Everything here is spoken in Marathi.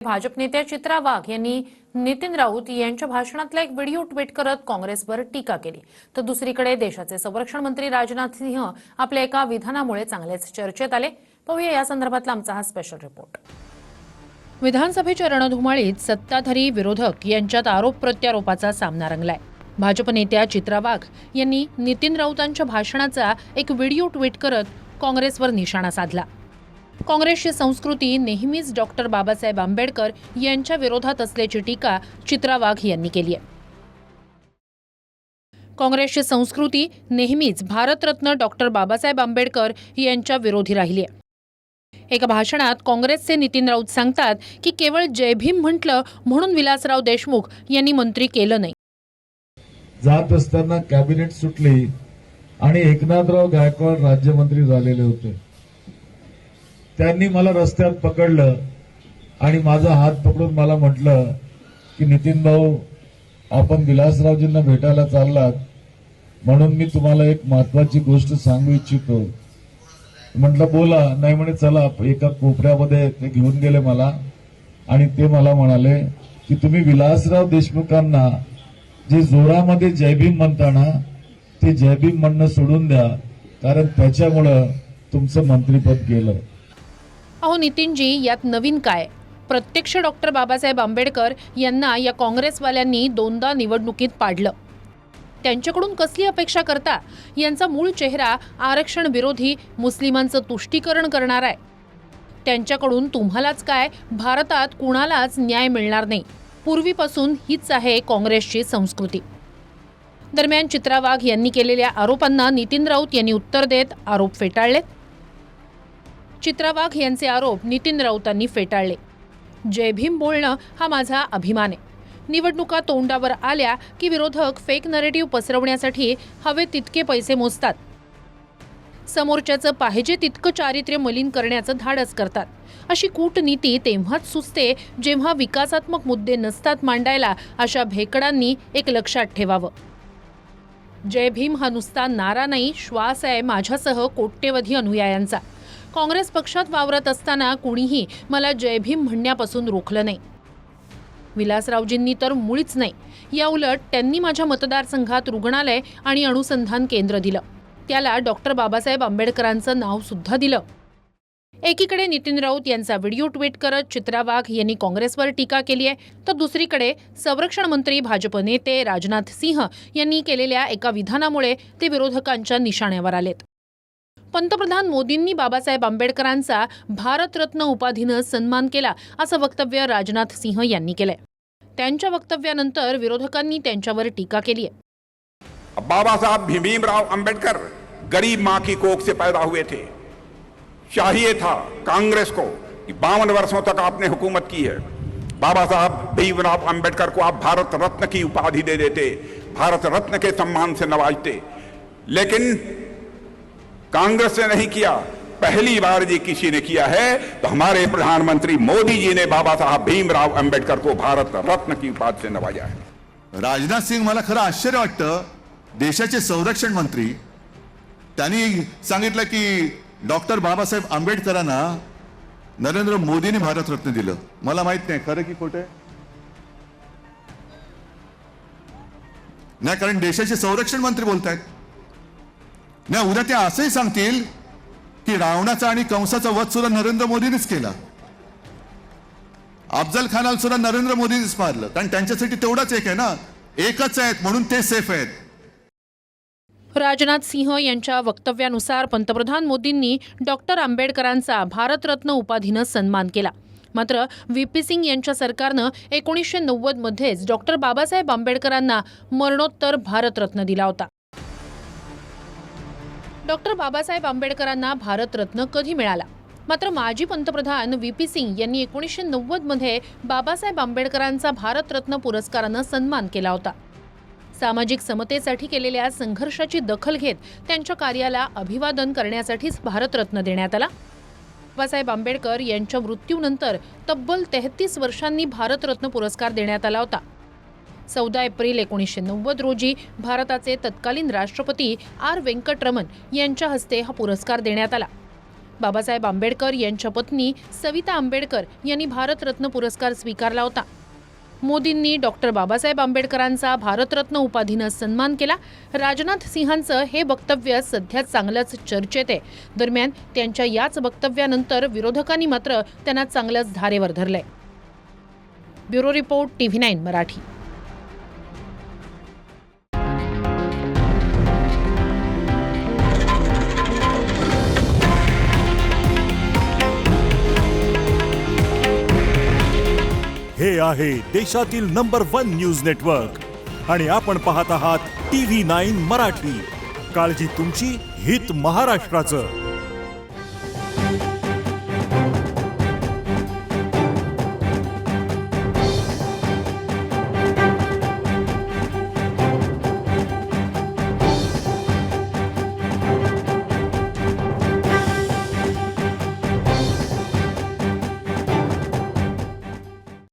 भाजप नेत्या चित्रा वाघ यांनी नितीन राऊत यांच्या भाषणातला एक व्हिडिओ ट्विट करत काँग्रेसवर टीका केली। तर दुसरीकडे देशाचे संरक्षण मंत्री राजनाथ सिंह आपल्या एका विधानामुळे चांगलेच चर्चेत आले। पाहूया या संदर्भातला आमचा हा स्पेशल रिपोर्ट। विधानसभेच्या रणधुमाळीत सत्ताधारी विरोधक यांच्यात आरोप प्रत्यारोपाचा सामना रंगलाय। भाजप नेत्या चित्रा वाघ यांनी नितीन राऊतांच्या भाषणाचा एक व्हिडिओ ट्विट करत काँग्रेसवर निशाणा साधला। काँग्रेसची संस्कृती नेहमीच डॉक्टर बाबासाहेब आंबेडकर यांच्या विरोधात असल्याची टीका चित्रा वाघ यांनी केली आहे। काँग्रेसची संस्कृती नेहमीच भारतरत्न डॉक्टर बाबासाहेब आंबेडकर यांच्या विरोधी राहिली आहे। एका भाषणात काँग्रेसचे नितीन राऊत सांगतात की केवळ जय भीम म्हटलं म्हणून विलासराव देशमुख यांनी मंत्री केलं नाही। जात असताना कॅबिनेट सुटली आणि एकनाथराव गायकवाड राज्यमंत्री झालेले होते। त्यांनी मला रस्त्यात पकडलं आणि माझा हात पकडून मला म्हटलं की नितीन भाऊ, आपण विलासरावजींना भेटायला चाललात म्हणून मी तुम्हाला एक महत्वाची गोष्ट सांगू इच्छितो। म्हटलं बोला। नाही म्हणे चला। एका कोपऱ्यामध्ये ते घेऊन गेले मला आणि ते मला म्हणाले की तुम्ही विलासराव देशमुखांना जे जोरामध्ये जय भीम म्हणताना ते जय भीम म्हणणं सोडून द्या, कारण त्याच्यामुळे तुमचं मंत्रिपद गेलं। अहो नितीनजी, यात नवीन काय? प्रत्यक्ष डॉक्टर बाबासाहेब आंबेडकर यांना या काँग्रेसवाल्यांनी दोनदा निवडणुकीत पाडलं। त्यांच्याकडून कसली अपेक्षा करता? यांचा मूळ चेहरा आरक्षण विरोधी, मुस्लिमांचं तुष्टीकरण करणार आहे। त्यांच्याकडून तुम्हालाच काय, भारतात कुणालाच न्याय मिळणार नाही। पूर्वीपासून हीच आहे काँग्रेसची संस्कृती। दरम्यान चित्रा वाघ यांनी केलेल्या आरोपांना नितीन राऊत यांनी उत्तर देत आरोप फेटाळले। चित्रा वाघ यांचे आरोप नितीन राऊतांनी फेटाळले। जय भीम बोलणं हा माझा अभिमान आहे। निवडणुका तोंडावर आल्या की विरोधक फेक नरेटिव्ह पसरवण्यासाठी हवे तितके पैसे मोजतात। समोरच्याचं पाहिजे तितकं चारित्र्य मलिन करण्याचं धाडस करतात। अशी कूटनीती तेव्हाच सुचते जेव्हा विकासात्मक मुद्दे नसतात मांडायला। अशा भेकडांनी एक लक्षात ठेवावं, जय भीम हा नुसता नारा नाही, श्वास आहे माझ्यासह कोट्यवधी अनुयायांचा। काँग्रेस पक्षात वावरत असताना कुणीही मला जय भीम म्हणण्यापासून रोखलं नाही। विलासरावजींनी तर मुळीच नाही। या उलट त्यांनी माझ्या मतदारसंघात रुग्णालय आणि अनुसंधान केंद्र दिलं, त्याला डॉक्टर बाबासाहेब आंबेडकरांचं नाव सुद्धा दिलं। एकीकडे नितीन राऊत यांचा व्हिडिओ ट्विट करत चित्रा वाघ यांनी काँग्रेसवर टीका केली आहे, तर दुसरीकडे संरक्षण मंत्री भाजप नेते राजनाथ सिंह यांनी केलेल्या एका विधानामुळे ते विरोधकांच्या निशाण्यावर आलेत। पंतप्रधान मोदींनी बाबासाहेब आंबेडकरांचा भारतरत्न उपाधीनं सन्मान केला असं वक्तव्य राजनाथ सिंह यांनी केलंय। त्यांच्या वक्तव्यानंतर विरोधकांनी त्यांच्यावर टीका केली आहे। बाबा साहब भीमराव अंबेडकर गरीब मां की कोख से पैदा हुए थे। चाहिए था कांग्रेस को कि 52 वर्षों तक आपने हुकूमत की है, बाबा साहब भीमराव अंबेडकर को आप भारत रत्न की उपाधि दे देते, भारत रत्न के सम्मान से नवाजते। लेकिन कांग्रेस ने नहीं किया। पहली बार जी किसी ने किया है तो हमारे प्रधानमंत्री मोदी जी ने बाबा साहब भीमराव अंबेडकर को भारत रत्न की उपाधि से नवाजा है। राजनाथ सिंह, मला खरं आश्चर्य वाटतं, देशाचे संरक्षण मंत्री त्यांनी सांगितलं की डॉक्टर बाबासाहेब आंबेडकरांना नरेंद्र मोदींनी भारतरत्न दिलं। मला माहित नाही खरं की खोटं नाही, कारण देशाचे संरक्षण मंत्री बोलतायत ना। उद्या ते असंही सांगतील की रावणाचा आणि कंसाचा वध सुद्धा नरेंद्र मोदींनीच केला, अफजल खानाला सुद्धा नरेंद्र मोदींनीच मारलं, कारण त्यांच्यासाठी तेवढाच एक आहे ना, एकच आहेत म्हणून ते सेफ आहेत। राजनाथ सिंह यांच्या वक्तव्यानुसार पंतप्रधान मोदींनी डॉक्टर आंबेडकरांचा भारतरत्न उपाधीनं सन्मान केला। मात्र व्हीपी सिंग यांच्या सरकारनं 1990 मध्येच डॉक्टर बाबासाहेब आंबेडकरांना मरणोत्तर भारतरत्न दिला होता। डॉक्टर बाबासाहेब आंबेडकरांना भारतरत्न कधी मिळाला? मात्र माजी पंतप्रधान व्हीपी सिंग यांनी 1990 मध्ये बाबासाहेब आंबेडकरांचा भारतरत्न पुरस्कारानं सन्मान केला होता। सामाजिक समतेसाठी केलेल्या संघर्षाची दखल घेत त्यांच्या कार्याला अभिवादन करण्यासाठीच भारतरत्न देण्यात आला। बाबासाहेब आंबेडकर यांच्या मृत्यूनंतर तब्बल 33 वर्षांनी भारतरत्न पुरस्कार देण्यात आला होता। 14 एप्रिल 1990 रोजी भारताचे तत्कालीन राष्ट्रपती आर. व्यंकटरमण यांच्या हस्ते हा पुरस्कार देण्यात आला। बाबासाहेब आंबेडकर यांच्या पत्नी सविता आंबेडकर यांनी भारतरत्न पुरस्कार स्वीकारला होता. मोदींनी डॉक्टर बाबासाहेब आंबेडकरांचा भारतरत्न उपाधीनं सन्मान केला. राजनाथ सिंहांचं हे वक्तव्य सध्या चांगलंच चर्चेत आहे. दरम्यान त्यांच्या याच वक्तव्यानंतर विरोधकांनी मात्र त्यांना चांगलंच धारेवर धरलंय. Bureau report TV9 Marathi. हे आहे देशातील नंबर 1 न्यूज नेटवर्क आणि आपण पाहत आहात TV9 मराठी. काळजी तुमची, हित महाराष्ट्राचं.